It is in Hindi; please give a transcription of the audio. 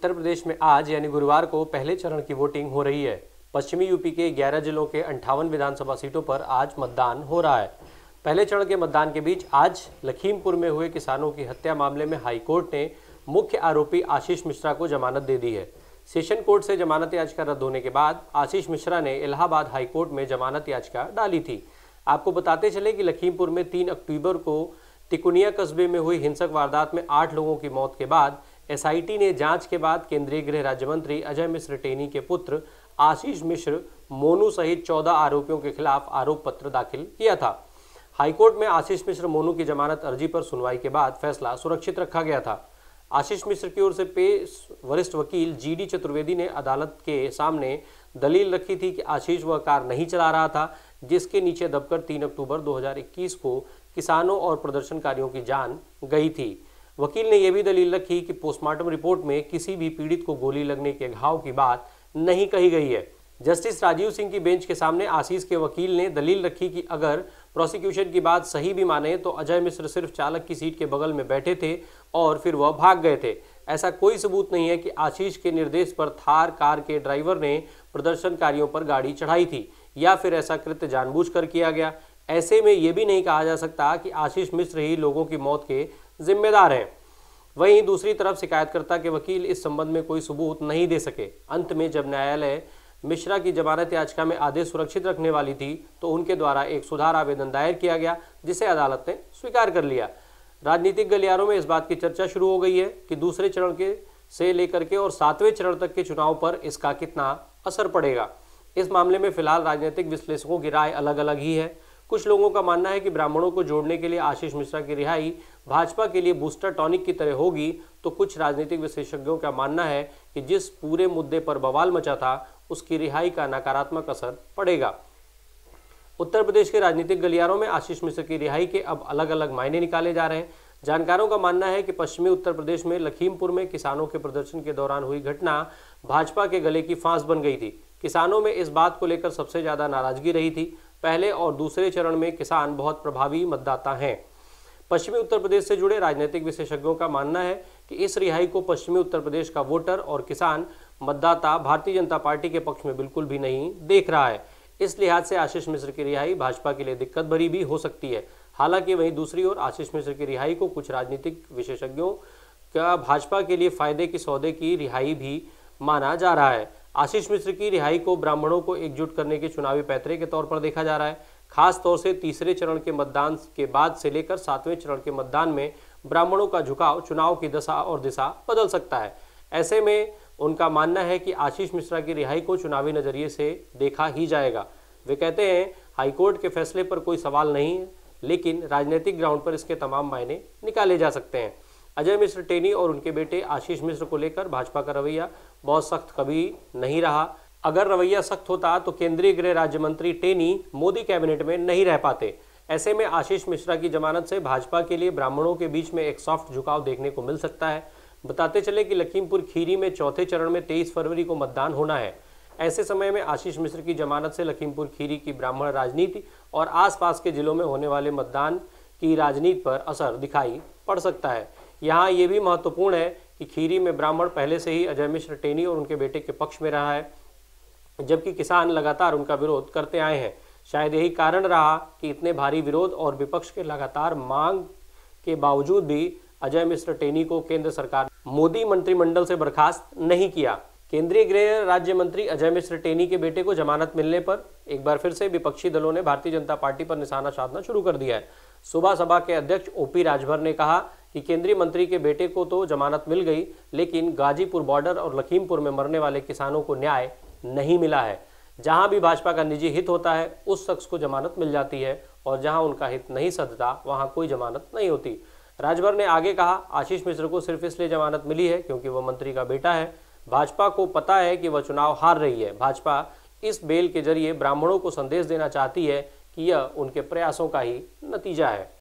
उत्तर प्रदेश में आज यानी गुरुवार को पहले चरण की वोटिंग हो रही है। पश्चिमी यूपी के 11 जिलों के 58 विधानसभा सीटों पर आज मतदान हो रहा है। पहले चरण के मतदान के बीच आज लखीमपुर में हुए किसानों की हत्या मामले में हाईकोर्ट ने मुख्य आरोपी आशीष मिश्रा को जमानत दे दी है। सेशन कोर्ट से जमानत याचिका रद्द होने के बाद आशीष मिश्रा ने इलाहाबाद हाईकोर्ट में जमानत याचिका डाली थी। आपको बताते चले कि लखीमपुर में 3 अक्टूबर को तिकुनिया कस्बे में हुई हिंसक वारदात में 8 लोगों की मौत के बाद एसआईटी ने जांच के बाद केंद्रीय गृह राज्य मंत्री अजय मिश्र टेनी के पुत्र आशीष मिश्र मोनू सहित 14 आरोपियों के खिलाफ आरोप पत्र दाखिल किया था। हाईकोर्ट में आशीष मिश्र मोनू की जमानत अर्जी पर सुनवाई के बाद फैसला सुरक्षित रखा गया था। आशीष मिश्र की ओर से पेश वरिष्ठ वकील जीडी चतुर्वेदी ने अदालत के सामने दलील रखी थी कि आशीष वह कार नहीं चला रहा था जिसके नीचे दबकर 3 अक्टूबर 2021 को किसानों और प्रदर्शनकारियों की जान गई थी। वकील ने यह भी दलील रखी कि पोस्टमार्टम रिपोर्ट में किसी भी पीड़ित को गोली लगने के घाव की बात नहीं कही गई है। जस्टिस राजीव सिंह की बेंच के सामने आशीष के वकील ने दलील रखी कि अगर प्रोसिक्यूशन की बात सही भी माने तो अजय मिश्र सिर्फ चालक की सीट के बगल में बैठे थे और फिर वह भाग गए थे। ऐसा कोई सबूत नहीं है कि आशीष के निर्देश पर थार कार के ड्राइवर ने प्रदर्शनकारियों पर गाड़ी चढ़ाई थी या फिर ऐसा कृत्य जानबूझकर किया गया। ऐसे में यह भी नहीं कहा जा सकता कि आशीष मिश्र ही लोगों की मौत के जिम्मेदार हैं। वहीं दूसरी तरफ शिकायतकर्ता के वकील इस संबंध में कोई सबूत नहीं दे सके। अंत में जब न्यायालय मिश्रा की जमानत याचिका में आदेश सुरक्षित रखने वाली थी तो उनके द्वारा एक सुधार आवेदन दायर किया गया जिसे अदालत ने स्वीकार कर लिया। राजनीतिक गलियारों में इस बात की चर्चा शुरू हो गई है कि दूसरे चरण के से लेकर के और 7वें चरण तक के चुनाव पर इसका कितना असर पड़ेगा। इस मामले में फिलहाल राजनीतिक विश्लेषकों की राय अलग अलग ही है। कुछ लोगों का मानना है कि ब्राह्मणों को जोड़ने के लिए आशीष मिश्रा की रिहाई भाजपा के लिए बूस्टर टॉनिक की तरह होगी, तो कुछ राजनीतिक विशेषज्ञों का मानना है कि जिस पूरे मुद्दे पर बवाल मचा था उसकी रिहाई का नकारात्मक असर पड़ेगा। उत्तर प्रदेश के राजनीतिक गलियारों में आशीष मिश्र की रिहाई के अब अलग अलग मायने निकाले जा रहे हैं। जानकारों का मानना है कि पश्चिमी उत्तर प्रदेश में लखीमपुर में किसानों के प्रदर्शन के दौरान हुई घटना भाजपा के गले की फांस बन गई थी। किसानों में इस बात को लेकर सबसे ज्यादा नाराजगी रही थी। पहले और दूसरे चरण में किसान बहुत प्रभावी मतदाता हैं। पश्चिमी उत्तर प्रदेश से जुड़े राजनीतिक विशेषज्ञों का मानना है कि इस रिहाई को पश्चिमी उत्तर प्रदेश का वोटर और किसान मतदाता भारतीय जनता पार्टी के पक्ष में बिल्कुल भी नहीं देख रहा है। इस लिहाज से आशीष मिश्र की रिहाई भाजपा के लिए दिक्कत भरी भी हो सकती है। हालांकि वहीं दूसरी ओर आशीष मिश्र की रिहाई को कुछ राजनीतिक विशेषज्ञों का भाजपा के लिए फायदे की सौदे की रिहाई भी माना जा रहा है। आशीष मिश्र की रिहाई को ब्राह्मणों को एकजुट करने के चुनावी पैतरे के तौर पर देखा जा रहा है। खास तौर से तीसरे चरण के मतदान के बाद से लेकर 7वें चरण के मतदान में ब्राह्मणों का झुकाव चुनाव की दशा और दिशा बदल सकता है। ऐसे में उनका मानना है कि आशीष मिश्रा की रिहाई को चुनावी नजरिए से देखा ही जाएगा। वे कहते हैं हाईकोर्ट के फैसले पर कोई सवाल नहीं है, लेकिन राजनीतिक ग्राउंड पर इसके तमाम मायने निकाले जा सकते हैं। अजय मिश्र टेनी और उनके बेटे आशीष मिश्र को लेकर भाजपा का रवैया बहुत सख्त कभी नहीं रहा। अगर रवैया सख्त होता तो केंद्रीय गृह राज्य मंत्री टेनी मोदी कैबिनेट में नहीं रह पाते। ऐसे में आशीष मिश्रा की जमानत से भाजपा के लिए ब्राह्मणों के बीच में एक सॉफ्ट झुकाव देखने को मिल सकता है। बताते चले कि लखीमपुर खीरी में चौथे चरण में 23 फरवरी को मतदान होना है। ऐसे समय में आशीष मिश्र की जमानत से लखीमपुर खीरी की ब्राह्मण राजनीति और आसपास के जिलों में होने वाले मतदान की राजनीति पर असर दिखाई पड़ सकता है। यहाँ ये भी महत्वपूर्ण है कि खीरी में ब्राह्मण पहले से ही अजय मिश्र टेनी और उनके बेटे के पक्ष में रहा है, जबकि किसान लगातार उनका विरोध करते आए हैं। शायद यही कारण रहा कि इतने भारी विरोध और विपक्ष के लगातार मांग के बावजूद भी अजय मिश्र टेनी को केंद्र सरकार मोदी मंत्रिमंडल से बर्खास्त नहीं किया। केंद्रीय गृह राज्य मंत्री अजय मिश्र टेनी के बेटे को जमानत मिलने पर एक बार फिर से विपक्षी दलों ने भारतीय जनता पार्टी पर निशाना साधना शुरू कर दिया है। सुबह सभा के अध्यक्ष ओपी राजभर ने कहा कि केंद्रीय मंत्री के बेटे को तो जमानत मिल गई, लेकिन गाजीपुर बॉर्डर और लखीमपुर में मरने वाले किसानों को न्याय नहीं मिला है। जहां भी भाजपा का निजी हित होता है उस शख्स को जमानत मिल जाती है और जहां उनका हित नहीं सधता वहां कोई जमानत नहीं होती। राजभर ने आगे कहा, आशीष मिश्र को सिर्फ इसलिए जमानत मिली है क्योंकि वह मंत्री का बेटा है। भाजपा को पता है कि वह चुनाव हार रही है। भाजपा इस बेल के जरिए ब्राह्मणों को संदेश देना चाहती है कि यह उनके प्रयासों का ही नतीजा है।